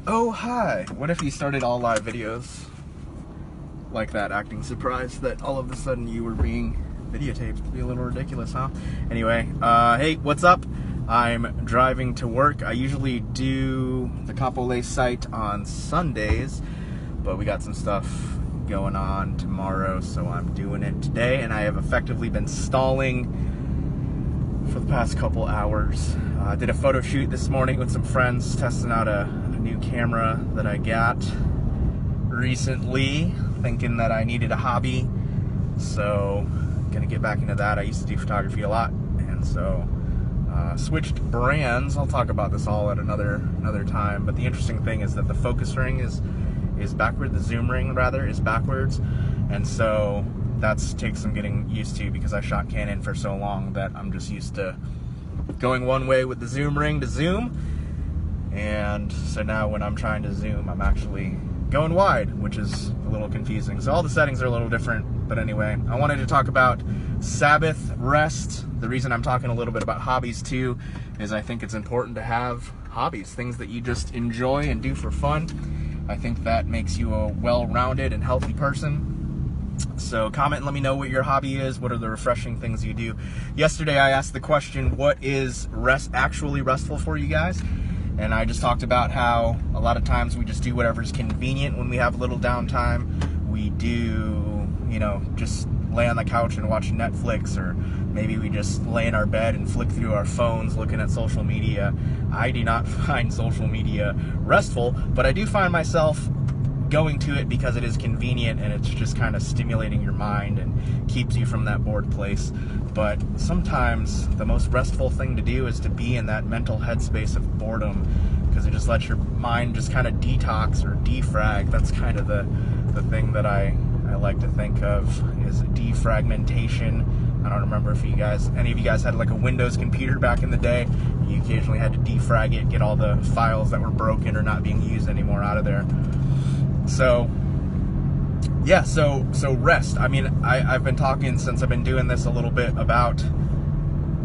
Oh, hi. What if you started all live videos like that, acting surprised that all of a sudden you were being videotaped? It'd be a little ridiculous, huh? Anyway, hey, what's up? I'm driving to work. I usually do the Capole site on Sundays, but we got some stuff going on tomorrow, so I'm doing it today, and I have effectively been stalling for the past couple hours. I did a photo shoot this morning with some friends, testing out a new camera that I got recently, thinking that I needed a hobby, so gonna get back into that. I used to do photography a lot, and so switched brands. I'll talk about this all at another time, but the interesting thing is that the focus ring is backward, the zoom ring rather is backwards, and so that's takes some getting used to, because I shot Canon for so long that I'm just used to going one way with the zoom ring to zoom, and so now when I'm trying to zoom, I'm actually going wide, which is a little confusing. So all the settings are a little different, but anyway, I wanted to talk about Sabbath, rest. The reason I'm talking a little bit about hobbies too is I think it's important to have hobbies, things that you just enjoy and do for fun. I think that makes you a well-rounded and healthy person. So comment and let me know what your hobby is. What are the refreshing things you do? Yesterday I asked the question, what is actually restful for you guys? And I just talked about how a lot of times we just do whatever's convenient when we have a little downtime. We do, just lay on the couch and watch Netflix, or maybe we just lay in our bed and flick through our phones looking at social media. I do not find social media restful, but I do find myself going to it because it is convenient and it's just kind of stimulating your mind and keeps you from that bored place. But sometimes the most restful thing to do is to be in that mental headspace of boredom, because it just lets your mind just kind of detox or defrag. That's kind of the thing that I like to think of is defragmentation. I don't remember if any of you guys had like a Windows computer back in the day. You occasionally had to defrag it, get all the files that were broken or not being used anymore out of there. So yeah, so rest. I mean, I've been talking since I've been doing this a little bit about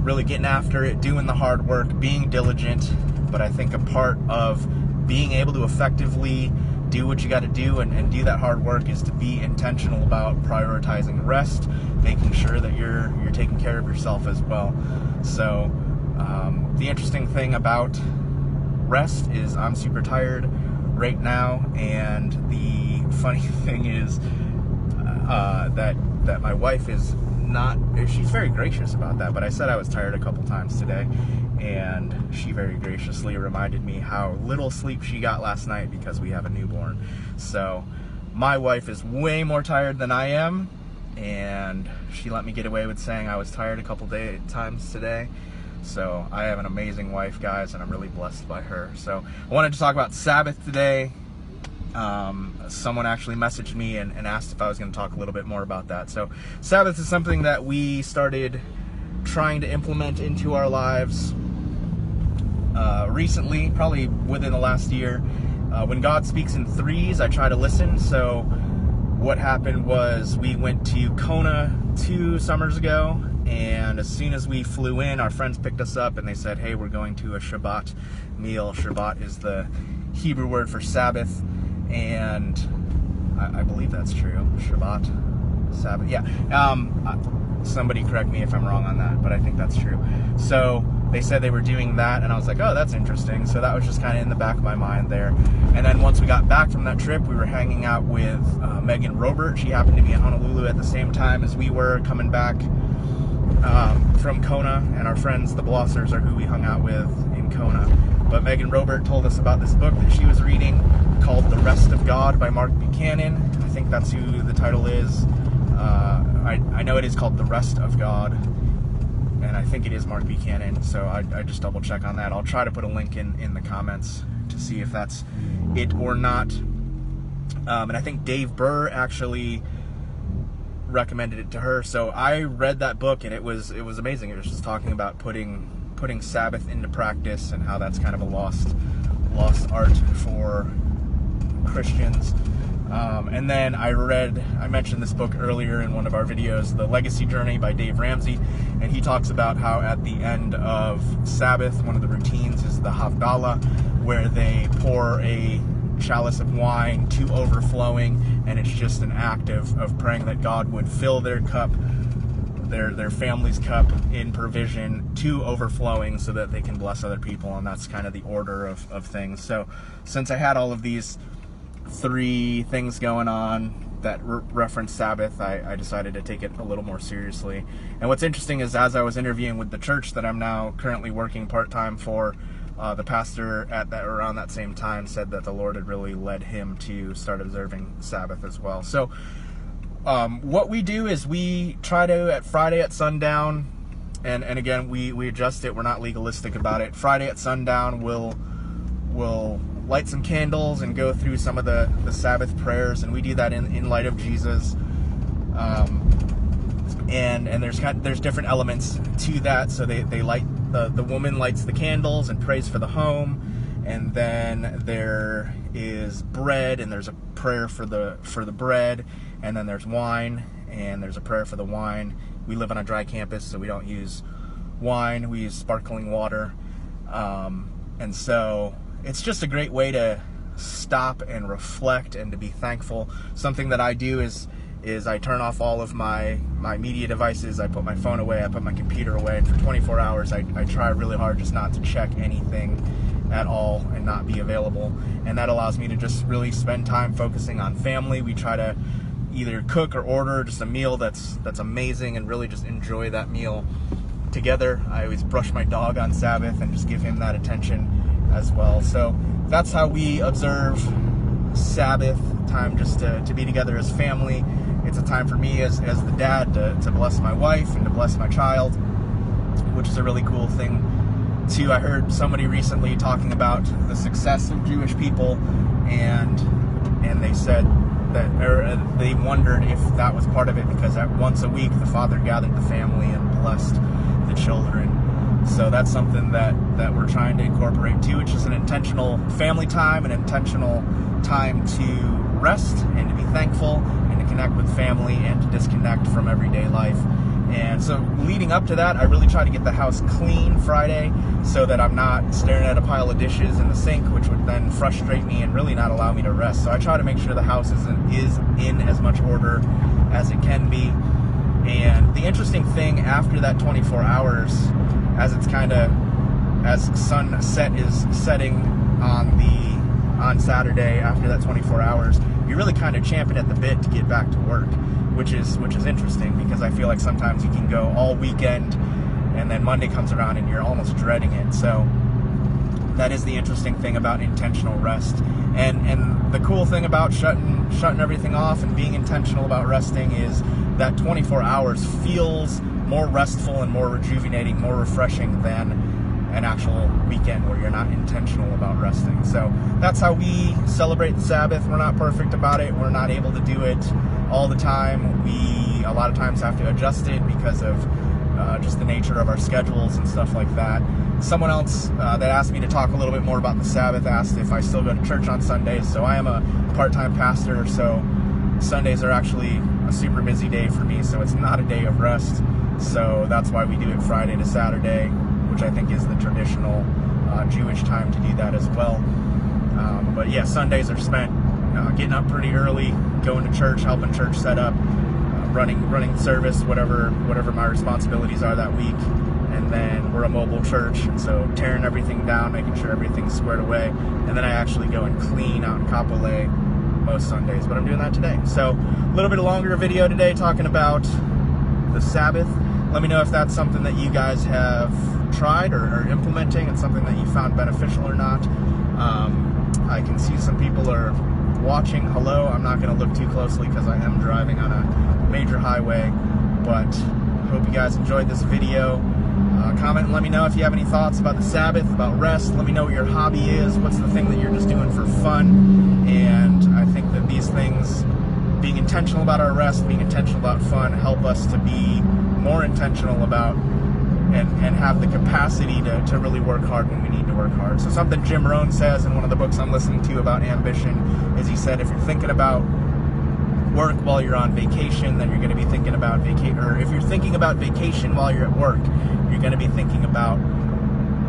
really getting after it, doing the hard work, being diligent, but I think a part of being able to effectively do what you got to do and do that hard work is to be intentional about prioritizing rest, making sure that you're taking care of yourself as well. So the interesting thing about rest is I'm super tired right now, and the funny thing is that my wife is not, she's very gracious about that, but I said I was tired a couple times today, and she very graciously reminded me how little sleep she got last night because we have a newborn. So my wife is way more tired than I am, and she let me get away with saying I was tired a couple times today. So I have an amazing wife, guys, and I'm really blessed by her. So I wanted to talk about Sabbath today. Someone actually messaged me and asked if I was going to talk a little bit more about that. So Sabbath is something that we started trying to implement into our lives recently, probably within the last year. When God speaks in threes, I try to listen. So what happened was we went to Kona 2 summers ago, and as soon as we flew in, our friends picked us up and they said, hey, we're going to a Shabbat meal. Shabbat is the Hebrew word for Sabbath, and I believe that's true. Shabbat, Sabbath, yeah. Somebody correct me if I'm wrong on that, but I think that's true. So they said they were doing that, and I was like, oh, that's interesting. So that was just kind of in the back of my mind there. And then once we got back from that trip, we were hanging out with Megan Robert. She happened to be in Honolulu at the same time as we were coming back from Kona, and our friends, the Blossers, are who we hung out with in Kona. But Megan Robert told us about this book that she was reading called The Rest of God by Mark Buchanan. I think that's who the title is. I know it is called The Rest of God, and I think it is Mark Buchanan, so I just double check on that. I'll try to put a link in the comments to see if that's it or not. And I think Dave Burr actually recommended it to her. So I read that book, and it was amazing. It was just talking about putting Sabbath into practice and how that's kind of a lost art for Christians. And then I mentioned this book earlier in one of our videos, The Legacy Journey by Dave Ramsey, and he talks about how at the end of Sabbath, one of the routines is the Havdalah, where they pour a chalice of wine to overflowing, and it's just an act of praying that God would fill their cup, their family's cup in provision to overflowing so that they can bless other people, and that's kind of the order of things. So since I had all of these 3 things going on that reference Sabbath, I decided to take it a little more seriously. And what's interesting is, as I was interviewing with the church that I'm now currently working part-time for, the pastor around that same time said that the Lord had really led him to start observing Sabbath as well. So what we do is we try to, at Friday at sundown, and again, we adjust it, we're not legalistic about it. Friday at sundown, we'll light some candles and go through some of the Sabbath prayers, and we do that in light of Jesus. And there's different elements to that. So they light, the woman lights the candles and prays for the home, and then there is bread, and there's a prayer for the bread, and then there's wine, and there's a prayer for the wine. We live on a dry campus, so we don't use wine, we use sparkling water, and so it's just a great way to stop and reflect and to be thankful. Something that I do is I turn off all of my media devices, I put my phone away, I put my computer away, and for 24 hours I try really hard just not to check anything at all and not be available. And that allows me to just really spend time focusing on family. We try to either cook or order just a meal that's amazing and really just enjoy that meal together. I always brush my dog on Sabbath and just give him that attention as well. So that's how we observe Sabbath, time just to be together as family. It's a time for me as the dad to bless my wife and to bless my child, which is a really cool thing too. I heard somebody recently talking about the success of Jewish people, and they said that, or they wondered if that was part of it, because at once a week the father gathered the family and blessed the children. So that's something that we're trying to incorporate too, which is an intentional family time, an intentional time to rest and to be thankful and to connect with family and to disconnect from everyday life. And so leading up to that, I really try to get the house clean Friday so that I'm not staring at a pile of dishes in the sink, which would then frustrate me and really not allow me to rest. So I try to make sure the house is in as much order as it can be. And the interesting thing, after that 24 hours, as sunset is setting on Saturday, after that 24 hours, you're really kind of champing at the bit to get back to work, which is interesting, because I feel like sometimes you can go all weekend and then Monday comes around and you're almost dreading it. So that is the interesting thing about intentional rest. And the cool thing about shutting everything off and being intentional about resting is that 24 hours feels more restful and more rejuvenating, more refreshing than an actual weekend where you're not intentional about resting. So that's how we celebrate the Sabbath. We're not perfect about it. We're not able to do it all the time. We a lot of times have to adjust it because of just the nature of our schedules and stuff like that. Someone else that asked me to talk a little bit more about the Sabbath asked if I still go to church on Sundays. So I am a part-time pastor, so Sundays are actually a super busy day for me, so it's not a day of rest. So that's why we do it Friday to Saturday, which I think is the traditional Jewish time to do that as well. But yeah, Sundays are spent getting up pretty early, going to church, helping church set up, running service, whatever my responsibilities are that week. And then we're a mobile church, and so tearing everything down, making sure everything's squared away. And then I actually go and clean out in Kapolei most Sundays, but I'm doing that today. So a little bit longer video today talking about the Sabbath. Let me know if that's something that you guys have tried or are implementing and something that you found beneficial or not. I can see some people are watching. Hello, I'm not going to look too closely because I am driving on a major highway, but hope you guys enjoyed this video. Comment and let me know if you have any thoughts about the Sabbath, about rest. Let me know what your hobby is. What's the thing that you're just doing for fun? And I think that these things, being intentional about our rest, being intentional about fun, help us to be more intentional about and have the capacity to really work hard when we need to work hard. So something Jim Rohn says in one of the books I'm listening to about ambition is, he said, if you're thinking about work while you're on vacation, then you're going to be thinking about or if you're thinking about vacation while you're at work, you're going to be thinking about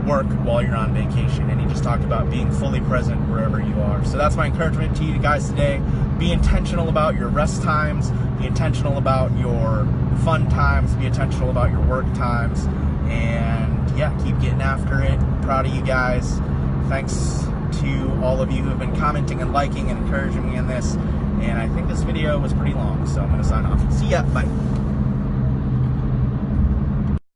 work while you're on vacation. And he just talked about being fully present wherever you are. So that's my encouragement to you guys today. Be intentional about your rest times, be intentional about your fun times, be intentional about your work times, and yeah, keep getting after it. Proud of you guys. Thanks to all of you who have been commenting and liking and encouraging me in this. And I think this video was pretty long, so I'm going to sign off. See ya. Bye.